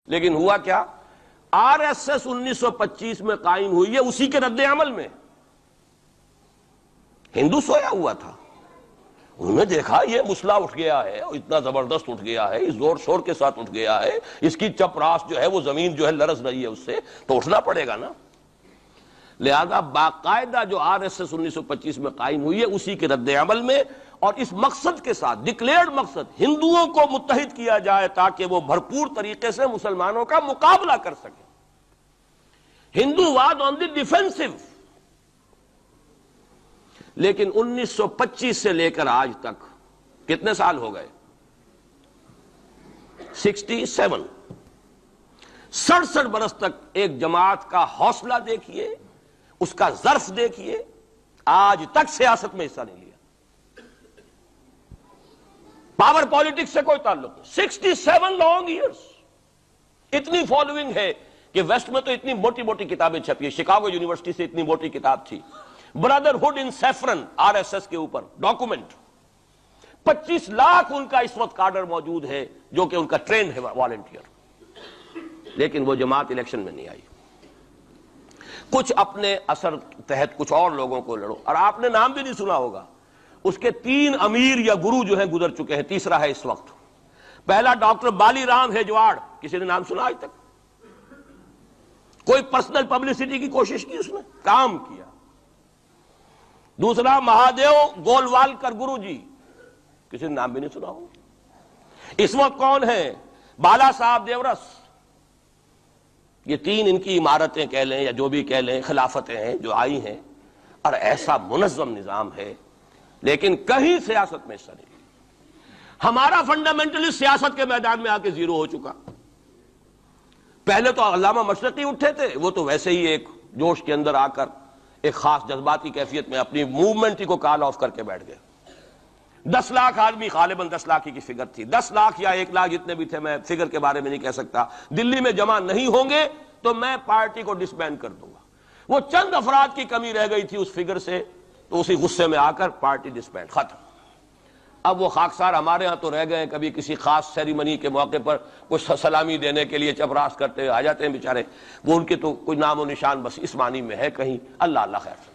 لیکن ہوا کیا؟ آر ایس ایس 1925 میں قائم ہوئی ہے اسی کے رد عمل میں. ہندو سویا ہوا تھا، انہوں نے دیکھا یہ مسئلہ اٹھ گیا ہے، اتنا زبردست اٹھ گیا ہے، اس زور شور کے ساتھ اٹھ گیا ہے، اس کی چپراس جو ہے وہ زمین جو ہے لرز رہی ہے، اس سے تو اٹھنا پڑے گا نا. لہذا باقاعدہ جو آر ایس ایس 1925 میں قائم ہوئی ہے اسی کے رد عمل میں، اور اس مقصد کے ساتھ، ڈکلیئرڈ مقصد، ہندوؤں کو متحد کیا جائے تاکہ وہ بھرپور طریقے سے مسلمانوں کا مقابلہ کر سکیں. ہندو واد آن دی ڈیفینسو. لیکن 1925 سے لے کر آج تک کتنے سال ہو گئے؟ 67 برس تک ایک جماعت کا حوصلہ دیکھیے، اس کا ظرف دیکھیے، آج تک سیاست میں حصہ نہیں لیا. پاور پالیٹکس سے کوئی تعلق نہیں. 67 لانگ ایئرس. اتنی فالوئنگ ہے کہ ویسٹ میں تو اتنی موٹی موٹی کتابیں چھپی ہیں. شکاگو یونیورسٹی سے اتنی موٹی کتاب تھی، برادرہڈ ان سیفرن، آر ایس ایس کے اوپر ڈاکومنٹ. 25 لاکھ ان کا اس وقت کارڈر موجود ہے جو کہ ان کا ٹرینڈ ہے والنٹیئر. لیکن وہ جماعت الیکشن میں نہیں آئی. کچھ اپنے اثر تحت کچھ اور لوگوں کو لڑو، اور آپ نے نام بھی نہیں سنا ہوگا. اس کے 3 امیر یا گرو جو ہیں گزر چکے ہیں، تیسرا ہے اس وقت. پہلا ڈاکٹر بالی رام ہیجواڑ، کسی نے نام سنا آج تک؟ کوئی پرسنل پبلسٹی کی کوشش کی؟ اس نے کام کیا. دوسرا مہادیو گولوالکر گرو جی، کسی نے نام بھی نہیں سنا ہو. اس وقت کون ہیں؟ بالا صاحب دیورس. یہ 3 ان کی عمارتیں کہہ لیں یا جو بھی کہہ لیں، خلافتیں ہیں جو آئی ہیں، اور ایسا منظم نظام ہے، لیکن کہیں سیاست میں حصہ نہیں. ہمارا فنڈامنٹلسٹ سیاست کے میدان میں آ کے زیرو ہو چکا. پہلے تو علامہ مشرقی اٹھے تھے، وہ تو ویسے ہی ایک جوش کے اندر آ کر ایک خاص جذباتی کیفیت میں اپنی موومنٹ کو کال آف کر کے بیٹھ گئے. 10 لاکھ آدمی، غالباً 10 لاکھ کی فگر تھی، 10 لاکھ یا 1 لاکھ جتنے بھی تھے، میں فگر کے بارے میں نہیں کہہ سکتا، دلی میں جمع نہیں ہوں گے تو میں پارٹی کو ڈسبینڈ کر دوں گا. وہ چند افراد کی کمی رہ گئی تھی اس فگر سے، تو اسی غصے میں آ کر پارٹی ڈسبینڈ، ختم. اب وہ خاکسار ہمارے ہاں تو رہ گئے، کبھی کسی خاص سیریمنی کے موقع پر کچھ سلامی دینے کے لیے چپراس کرتے آ جاتے ہیں بیچارے. وہ ان کے تو کوئی نام و نشان بس اس معنی میں ہے کہیں. اللہ اللہ خیر سے.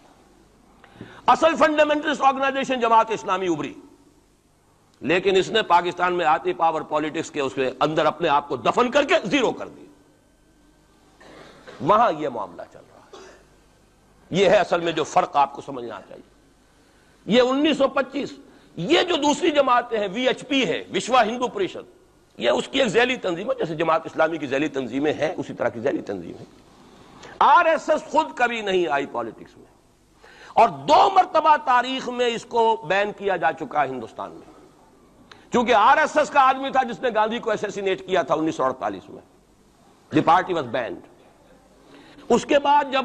اصل فنڈامنٹلسٹ آرگنائزیشن جماعت اسلامی ابری، لیکن اس نے پاکستان میں آتی پاور پالیٹکس کے اس کے اندر اپنے آپ کو دفن کر کے زیرو کر دی. وہاں یہ معاملہ چل رہا ہے. یہ ہے اصل میں جو فرق آپ کو سمجھنا چاہیے. یہ 1925، یہ جو دوسری جماعتیں ہیں، وی ایچ پی ہے، وشوا ہندو پریشد، یہ اس کی ایک ذیلی تنظیم ہے. جیسے جماعت اسلامی کی ذیلی تنظیمیں ہیں اسی طرح کی ذیلی تنظیم ہے. آر ایس ایس خود کبھی نہیں آئی پالیٹکس میں، اور 2 مرتبہ تاریخ میں اس کو بین کیا جا چکا ہے ہندوستان میں. چونکہ آر ایس ایس کا آدمی تھا جس نے گاندھی کو ایسیسینیٹ کیا تھا 1948 میں. دی پارٹی واز بینڈ. اس کے بعد جب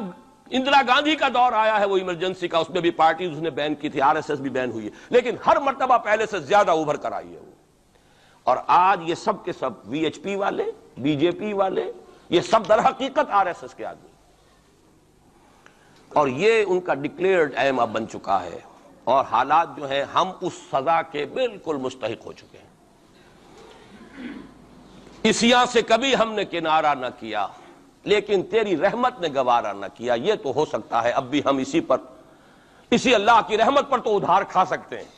اندرا گاندھی کا دور آیا ہے وہ ایمرجنسی کا، اس میں بھی پارٹیز اس نے بین کی تھی، آر ایس ایس بھی بین ہوئی ہے، لیکن ہر مرتبہ پہلے سے زیادہ ابھر کر آئی ہے وہ. اور آج یہ سب کے سب وی ایچ پی والے، بی جے پی والے، یہ سب در حقیقت آر ایس ایس کے آدمی، اور یہ ان کا ڈکلیئرڈ ایم اب بن چکا ہے. اور حالات جو ہیں، ہم اس سزا کے بالکل مستحق ہو چکے ہیں. اسیاں سے کبھی ہم نے کنارہ نہ کیا، لیکن تیری رحمت نے گوارا نہ کیا. یہ تو ہو سکتا ہے اب بھی ہم اسی اللہ کی رحمت پر تو ادھار کھا سکتے ہیں،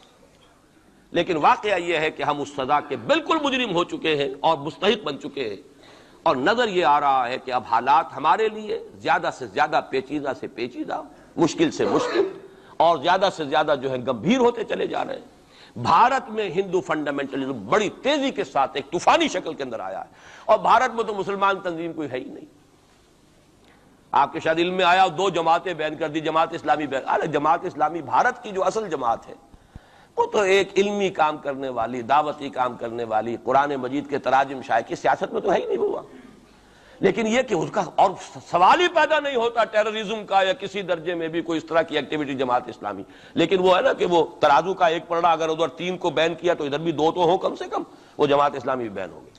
لیکن واقعہ یہ ہے کہ ہم اس سزا کے بالکل مجرم ہو چکے ہیں اور مستحق بن چکے ہیں. اور نظر یہ آ رہا ہے کہ اب حالات ہمارے لیے زیادہ سے زیادہ پیچیدہ سے پیچیدہ، مشکل سے مشکل، اور زیادہ سے زیادہ جو ہے گمبھیر ہوتے چلے جا رہے ہیں. بھارت میں ہندو فنڈامنٹلزم بڑی تیزی کے ساتھ ایک طوفانی شکل کے اندر آیا ہے، اور بھارت میں تو مسلمان تنظیم کوئی ہے ہی نہیں. آپ کے شاید علم میں آیا 2 جماعتیں بین کر دی، جماعت اسلامی بین. ارے جماعت اسلامی بھارت کی جو اصل جماعت ہے وہ تو ایک علمی کام کرنے والی، دعوتی کام کرنے والی، قرآن مجید کے تراجم شائع کی، سیاست میں تو ہے ہی نہیں ہوا. لیکن یہ کہ اس کا اور سوال ہی پیدا نہیں ہوتا ٹیررزم کا یا کسی درجے میں بھی کوئی اس طرح کی ایکٹیویٹی جماعت اسلامی. لیکن وہ ہے نا کہ وہ ترازو کا ایک پلڑا اگر ادھر 3 کو بین کیا تو ادھر بھی 2 تو ہو کم سے کم، وہ جماعت اسلامی بھی بین ہو گئی.